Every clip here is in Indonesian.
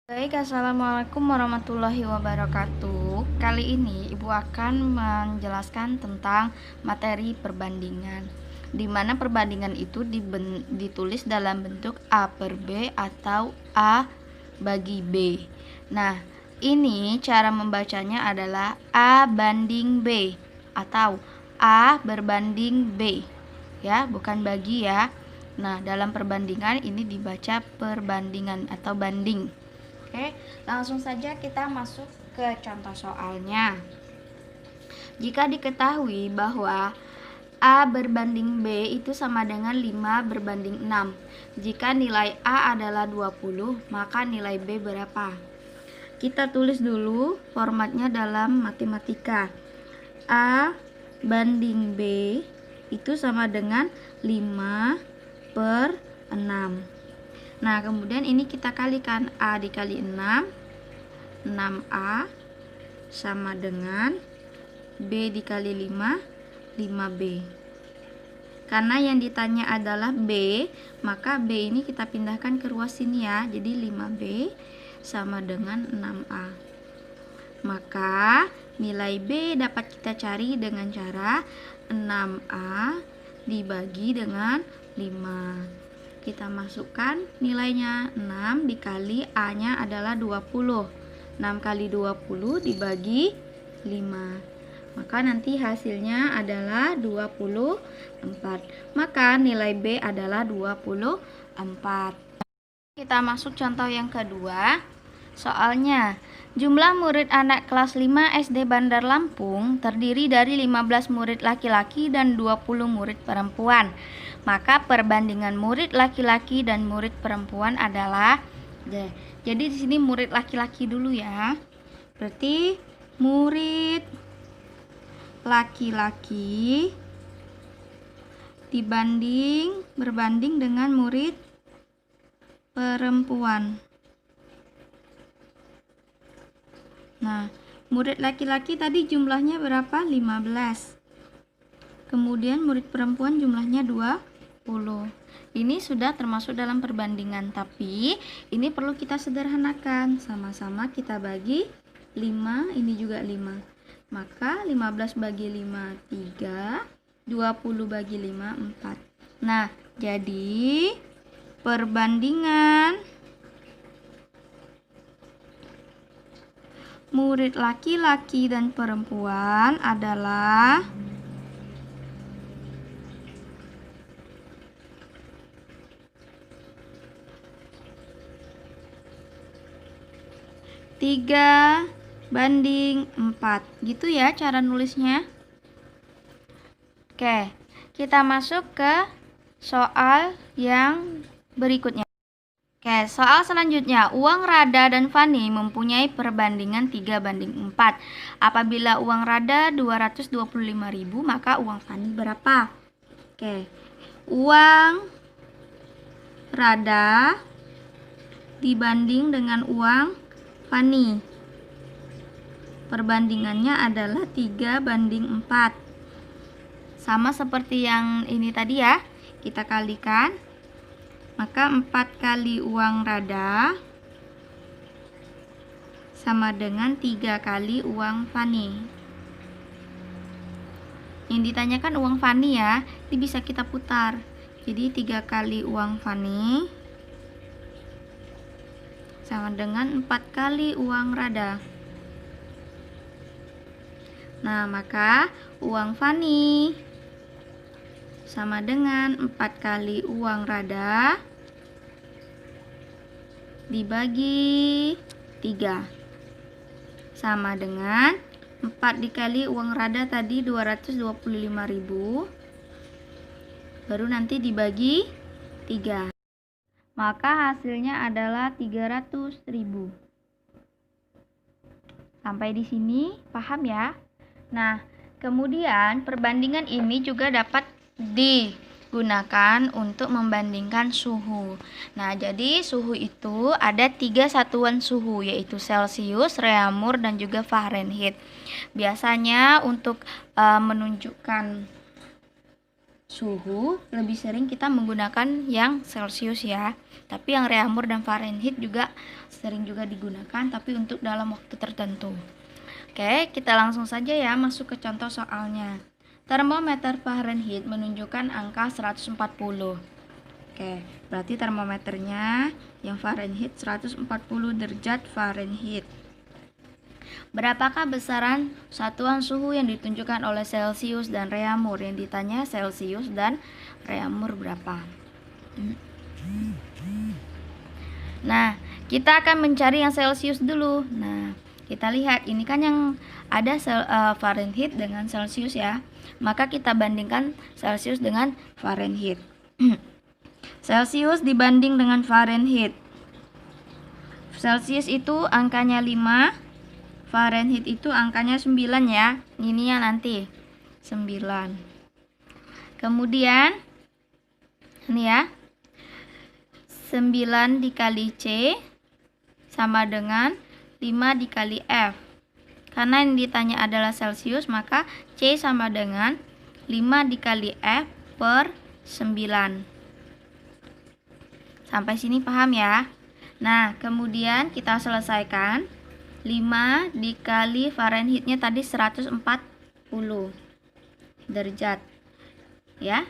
Baik, assalamualaikum warahmatullahi wabarakatuh. Kali ini Ibu akan menjelaskan tentang materi perbandingan, di mana perbandingan itu ditulis dalam bentuk A per B atau A bagi B. Nah, ini cara membacanya adalah A banding B atau A berbanding B, ya, bukan bagi ya. Nah, dalam perbandingan ini dibaca perbandingan atau banding. Oke, langsung saja kita masuk ke contoh soalnya. Jika diketahui bahwa A berbanding B itu sama dengan 5 berbanding 6. Jika nilai A adalah 20, maka nilai B berapa? Kita tulis dulu formatnya dalam matematika. A banding B itu sama dengan 5 per 6. Nah, kemudian ini kita kalikan, A dikali 6, 6A sama dengan B dikali 5, 5B. Karena yang ditanya adalah B, maka B ini kita pindahkan ke ruas sini ya. Jadi 5B sama dengan 6A. Maka nilai B dapat kita cari dengan cara 6A dibagi dengan 5. Kita masukkan nilainya, 6 dikali A nya adalah 20. 6 kali 20 dibagi 5, maka nanti hasilnya adalah 24. Maka nilai B adalah 24. Kita masuk contoh yang kedua. Soalnya, jumlah murid anak kelas 5 SD Bandar Lampung terdiri dari 15 murid laki-laki dan 20 murid perempuan. Maka perbandingan murid laki-laki dan murid perempuan adalah jadi di sini murid laki-laki dulu ya. Berarti murid laki-laki berbanding dengan murid perempuan. Nah, murid laki-laki tadi jumlahnya berapa? 15. Kemudian murid perempuan jumlahnya 20. Ini sudah termasuk dalam perbandingan, tapi ini perlu kita sederhanakan. Sama-sama kita bagi 5, ini juga 5. Maka 15 bagi 5, 3. 20 bagi 5, 4. Nah, jadi perbandingan murid laki-laki dan perempuan adalah 3:4. Gitu ya cara nulisnya. Oke, kita masuk ke soal yang berikutnya. Oke, soal selanjutnya. Uang Rada dan Fani mempunyai perbandingan 3:4. Apabila uang Rada 225.000, maka uang Fani berapa? Oke, uang Rada dibanding dengan uang Fani, perbandingannya adalah 3:4. Sama seperti yang ini tadi ya, kita kalikan. Maka 4 kali uang Rada sama dengan 3 kali uang Fani. Yang ditanyakan uang Fani ya, ini bisa kita putar. Jadi 3 kali uang Fani sama dengan 4 kali uang Rada. Nah, maka uang Fani sama dengan 4 kali uang Rada dibagi 3. Sama dengan 4 dikali uang Rada tadi 225.000. Baru nanti dibagi 3. Maka hasilnya adalah 300.000. Sampai di sini paham ya? Nah, kemudian perbandingan ini juga dapat digunakan untuk membandingkan suhu. Nah, jadi suhu itu ada 3 satuan suhu, yaitu Celcius, Reaumur, dan juga Fahrenheit. Biasanya untuk menunjukkan suhu lebih sering kita menggunakan yang Celcius ya, tapi yang Reaumur dan Fahrenheit juga sering juga digunakan, tapi untuk dalam waktu tertentu. Oke, kita langsung saja ya masuk ke contoh soalnya. Termometer Fahrenheit menunjukkan angka 140. Oke, berarti termometernya yang Fahrenheit 140 derajat Fahrenheit. Berapakah besaran satuan suhu yang ditunjukkan oleh Celcius dan Reaumur? Yang ditanya Celcius dan Reaumur berapa? Nah, kita akan mencari yang Celcius dulu. Nah, kita lihat ini kan yang ada Fahrenheit dengan Celcius ya. Maka kita bandingkan Celcius dengan Fahrenheit. Celcius dibanding dengan Fahrenheit. Celcius itu angkanya 5, Fahrenheit itu angkanya 9 ya. Ini yang nanti 9. Kemudian ini ya, 9 dikali C sama dengan 5 dikali F. Karena yang ditanya adalah Celcius, maka C sama dengan 5 dikali F per 9. Sampai sini paham ya? Nah, kemudian kita selesaikan. 5 dikali Fahrenheitnya tadi 140 derajat. Ya.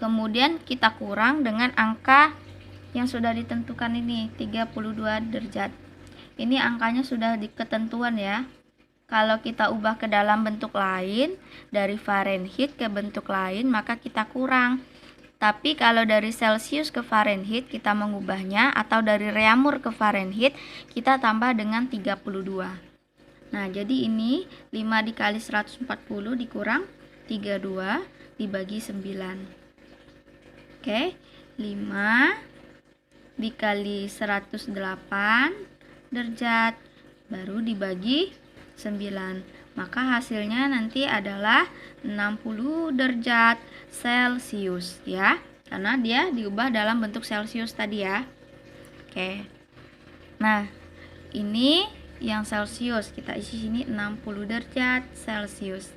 Kemudian kita kurang dengan angka yang sudah ditentukan ini, 32 derajat. Ini angkanya sudah di ketentuan ya. Kalau kita ubah ke dalam bentuk lain, dari Fahrenheit ke bentuk lain, maka kita kurang. Tapi kalau dari Celcius ke Fahrenheit kita mengubahnya, atau dari Reaumur ke Fahrenheit kita tambah dengan 32. Nah, jadi ini 5 dikali 140 dikurang 32 dibagi 9. Oke, 5 dikali 108 derajat baru dibagi 9. Maka hasilnya nanti adalah 60 derajat Celcius ya. Karena dia diubah dalam bentuk Celcius tadi ya. Oke. Nah, ini yang Celcius. Kita isi sini 60 derajat Celcius.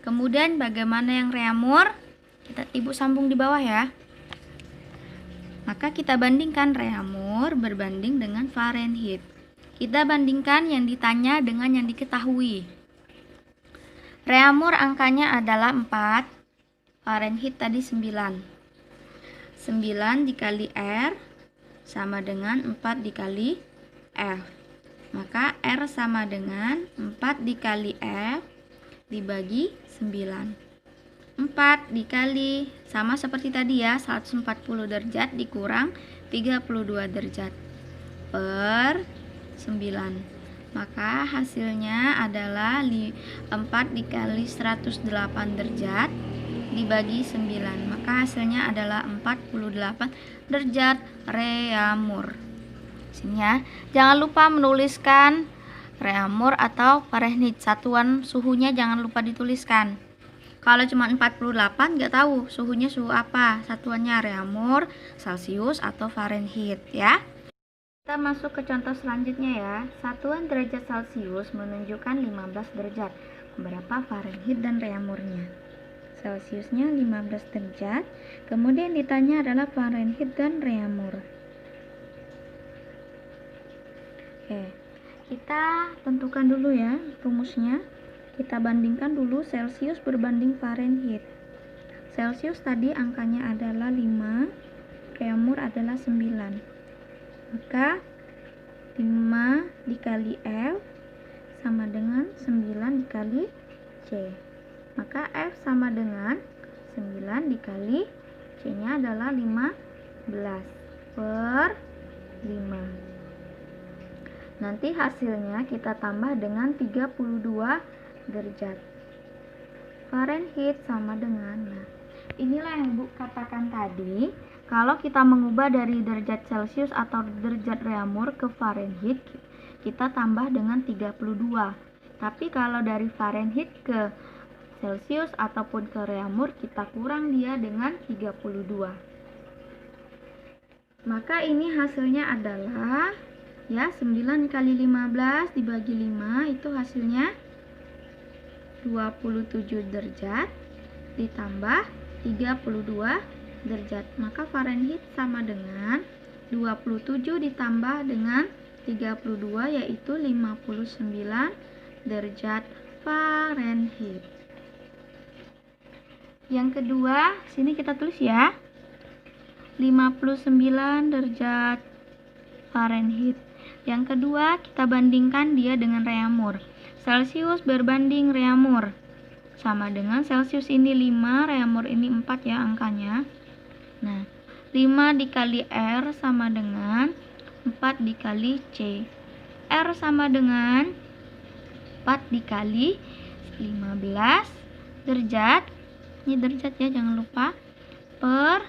Kemudian bagaimana yang Reaumur? Ibu sambung di bawah ya. Maka kita bandingkan Reaumur berbanding dengan Fahrenheit. Kita bandingkan yang ditanya dengan yang diketahui. Reaumur angkanya adalah 4, Fahrenheit tadi 9. 9 dikali R sama dengan 4 dikali F. Maka R sama dengan 4 dikali F dibagi 9. 4 dikali, sama seperti tadi ya, 140 derajat dikurang 32 derajat per 9. Maka hasilnya adalah 4 dikali 108 derajat dibagi 9. Maka hasilnya adalah 48 derajat Reaumur. Sini ya. Jangan lupa menuliskan Reaumur atau Fahrenheit. Satuan suhunya jangan lupa dituliskan. Kalau cuma 48 nggak tahu suhunya suhu apa. Satuannya Reaumur, Celcius atau Fahrenheit ya. Kita masuk ke contoh selanjutnya ya. Satuan derajat Celcius menunjukkan 15 derajat. Berapa Fahrenheit dan Reaumurnya? Celciusnya 15 derajat. Kemudian ditanya adalah Fahrenheit dan Reaumur. Oke, kita tentukan dulu ya rumusnya. Kita bandingkan dulu Celcius berbanding Fahrenheit. Celcius tadi angkanya adalah 5, Reaumur adalah 9. Maka 5 dikali F sama dengan 9 dikali C. Maka F sama dengan 9 dikali C nya adalah 15 per 5. Nanti hasilnya kita tambah dengan 32 derajat. Fahrenheit sama dengan, nah inilah yang Bu katakan tadi. Kalau kita mengubah dari derajat Celcius atau derajat Reaumur ke Fahrenheit, kita tambah dengan 32. Tapi kalau dari Fahrenheit ke Celcius ataupun ke Reaumur, kita kurang dia dengan 32. Maka ini hasilnya adalah ya 9 kali 15 dibagi 5 itu hasilnya 27 derajat ditambah 32 derajat. Maka Fahrenheit sama dengan 27 ditambah dengan 32 yaitu 59 derajat Fahrenheit. Yang kedua, sini kita tulis ya. 59 derajat Fahrenheit. Yang kedua, kita bandingkan dia dengan Reaumur. Celcius berbanding Reaumur. Sama dengan Celcius ini 5, Reaumur ini 4 ya angkanya. Nah, 5 dikali R sama dengan 4 dikali C. R sama dengan 4 dikali 15 derajat. Ini derajat ya, jangan lupa. Per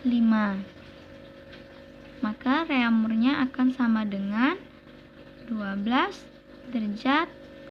5. Maka Reaumurnya akan sama dengan 12 derajat